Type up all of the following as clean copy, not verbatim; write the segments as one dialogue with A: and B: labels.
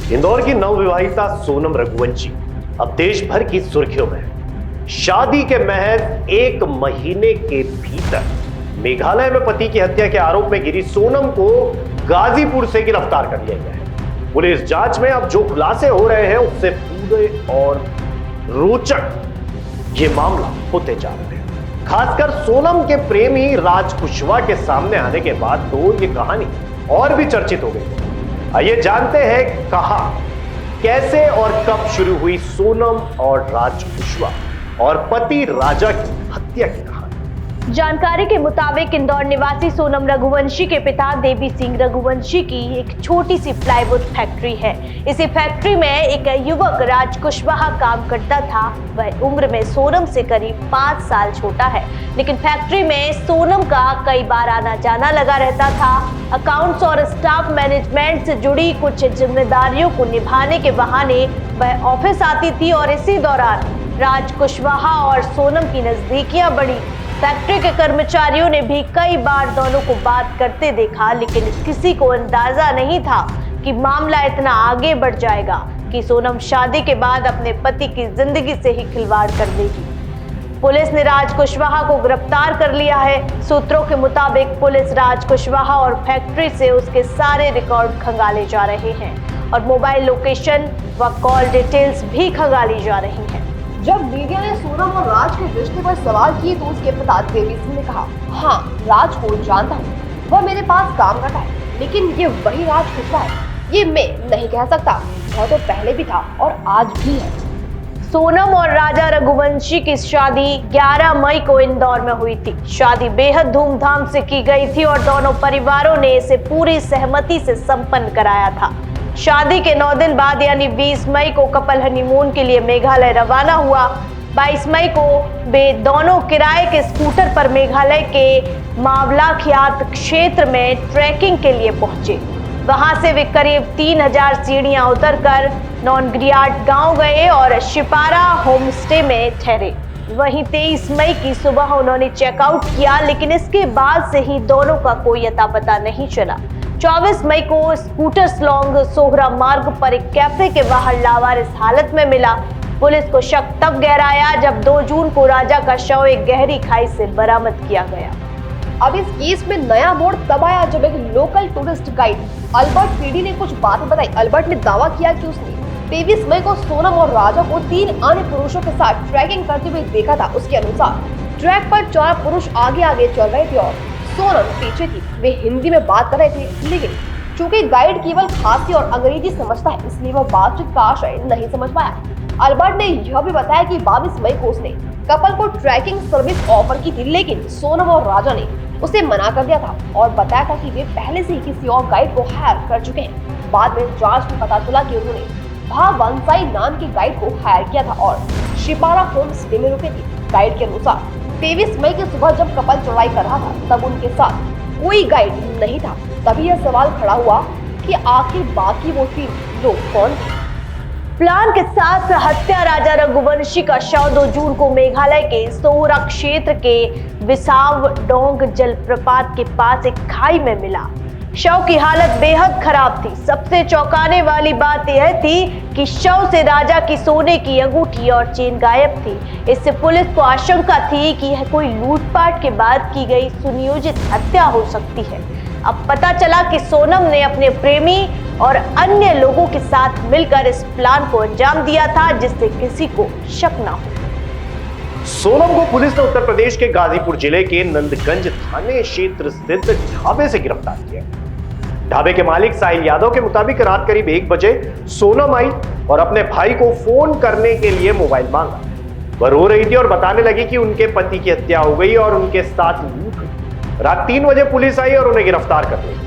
A: इंदौर की नवविवाहिता सोनम रघुवंशी अब देश भर की सुर्खियों में है। शादी के महज 1 महीने के भीतर मेघालय में पति की हत्या के आरोप में घिरी सोनम को गाजीपुर से गिरफ्तार कर लिया गया है। पुलिस जांच में अब जो खुलासे हो रहे हैं उससे पूरे और रोचक ये मामला होते जा रहे हैं। खासकर सोनम के प्रेमी राज कुशवाहा के सामने आने के बाद तो ये कहानी और भी चर्चित हो गई। आइए जानते हैं कहां, कैसे और कब शुरू हुई सोनम और राज कुशवाहा और पति राजा की हत्या की कहानी।
B: जानकारी के मुताबिक इंदौर निवासी सोनम रघुवंशी के पिता देवी सिंह रघुवंशी की एक छोटी सी प्लाईवुड फैक्ट्री है। इसी फैक्ट्री में एक युवक राज कुशवाहा काम करता था। वह उम्र में सोनम से करीब 5 साल छोटा है, लेकिन फैक्ट्री में सोनम का कई बार आना जाना लगा रहता था। अकाउंट्स और स्टाफ मैनेजमेंट से जुड़ी कुछ जिम्मेदारियों को निभाने के बहाने वह ऑफिस आती थी और इसी दौरान राज कुशवाहा और सोनम की नजदीकियां बढ़ी। फैक्ट्री के कर्मचारियों ने भी कई बार दोनों को बात करते देखा, लेकिन किसी को अंदाजा नहीं था कि मामला इतना आगे बढ़ जाएगा कि सोनम शादी के बाद अपने पति की जिंदगी से ही खिलवाड़ कर देगी। पुलिस ने राज कुशवाहा को गिरफ्तार कर लिया है। सूत्रों के मुताबिक पुलिस राज कुशवाहा और फैक्ट्री से उसके सारे रिकॉर्ड खंगाले जा रहे हैं और मोबाइल लोकेशन व कॉल डिटेल्स भी खंगाली जा रही हैं।
C: जब मीडिया ने सोनम और राज के रिश्ते पर सवाल किए तो उसके पिता देवी सिंह ने कहा, हाँ राज को जानता हूँ, वह मेरे पास काम करता है, लेकिन ये वही राज कुशवाहा है ये मैं नहीं कह सकता। वह तो पहले भी था और आज भी है।
B: सोनम और राजा रघुवंशी की शादी 11 मई को इंदौर में हुई थी। शादी बेहद धूमधाम से की गई थी और दोनों परिवारों ने इसे पूरी सहमति से संपन्न कराया था। शादी के 9 दिन बाद यानी 20 मई को कपल हनीमून के लिए मेघालय रवाना हुआ। 22 मई को वे दोनों किराए के स्कूटर पर मेघालय के मावलाख्यात क्षेत्र में ट्रैकिंग के लिए पहुंचे। वहां से वे करीब 3000 सीढ़ियां उतरकर नॉनग्रियाट गांव गए और शिपारा होम स्टे में ठहरे। वहीं 23 मई की सुबह उन्होंने चेकआउट किया, लेकिन इसके बाद से ही दोनों का कोई अता पता नहीं चला। 24 मई को स्कूटर स्लॉन्ग सोहरा मार्ग पर एक कैफे के बाहर लावारिस हालत में मिला। पुलिस को शक तब गहराया जब 2 जून को राजा का शव एक गहरी खाई से बरामद किया गया।
C: अब इस केस में नया मोड़ तब आया जब एक local tourist guide Albert PD ने कुछ बातें बताई। अल्बर्ट ने दावा किया कि उसने 23 मई को सोनम और राजा को 3 अन्य पुरुषों के साथ ट्रैकिंग करते हुए देखा था। उसके अनुसार ट्रैक पर 4 पुरुष आगे आगे चल रहे थे और सोनम पीछे थी। वे हिंदी में बात कर रहे थे, लेकिन चूंकि गाइड केवल खासी और अंग्रेजी समझता है, इसलिए वह बातचीत का आशय नहीं समझ पाया। अल्बर्ट ने यह भी बताया कि 22 मई को उसने कपल को ट्रैकिंग सर्विस ऑफर की थी, लेकिन सोनम और राजा ने उसे मना कर दिया था और बताया था कि वे पहले से ही किसी और गाइड को हायर कर चुके हैं। बाद में जांच में पता चला कि उन्होंने भावंसाई नाम के गाइड को हायर किया था और शिपारा होम स्टे में रुके थे। गाइड के अनुसार 23 मई की सुबह जब कपल चढ़ाई कर रहा था तब उनके साथ कोई गाइड नहीं था। तभी यह सवाल खड़ा हुआ कि आखिर बाकी वो 3 लोग कौन थे।
B: प्लान के साथ हत्या राजा रघुवंशी का शव 2 जून को मेघालय के सोहरा क्षेत्र के विसाव डोंग जलप्रपात के पास एक खाई में मिला। शव की हालत बेहद खराब थी। सबसे चौंकाने वाली बात यह थी कि शव से राजा की सोने की अंगूठी और चेन गायब थी। इससे पुलिस को आशंका थी कि यह कोई लूटपाट के बाद की गई सुनियोजित हत्या हो सकती है। अब पता चला कि सोनम ने अपने प्रेमी और अन्य लोगों के साथ मिलकर इस प्लान को अंजाम दिया था, जिससे किसी को शक न हो।
A: सोनम को पुलिस ने उत्तर प्रदेश के गाजीपुर जिले के नंदगंज थाने क्षेत्र स्थित ढाबे से गिरफ्तार किया। ढाबे के मालिक साहिल यादव के मुताबिक रात करीब 1 बजे सोनम आई और अपने भाई को फोन करने के लिए मोबाइल मांगा। वह रो रही थी और बताने लगी कि उनके पति की हत्या हो गई और उनके साथ लूट हुई। रात 3 बजे पुलिस आई और उन्हें गिरफ्तार कर ली।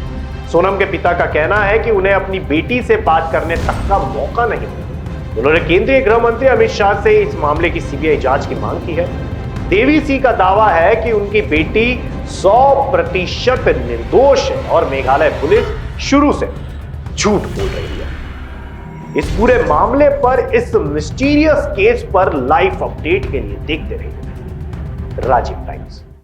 A: सोनम के पिता का कहना है कि उन्हें अपनी बेटी से बात करने तक का मौका नहीं मिला। उन्होंने केंद्रीय गृह मंत्री अमित शाह से इस मामले की सीबीआई जांच की मांग की है। देवी सिंह का दावा है कि उनकी बेटी 100% निर्दोष है और मेघालय पुलिस शुरू से झूठ बोल रही है। इस पूरे मामले पर, इस मिस्टीरियस केस पर लाइव अपडेट के लिए देखते रहिए राजीव टाइम्स।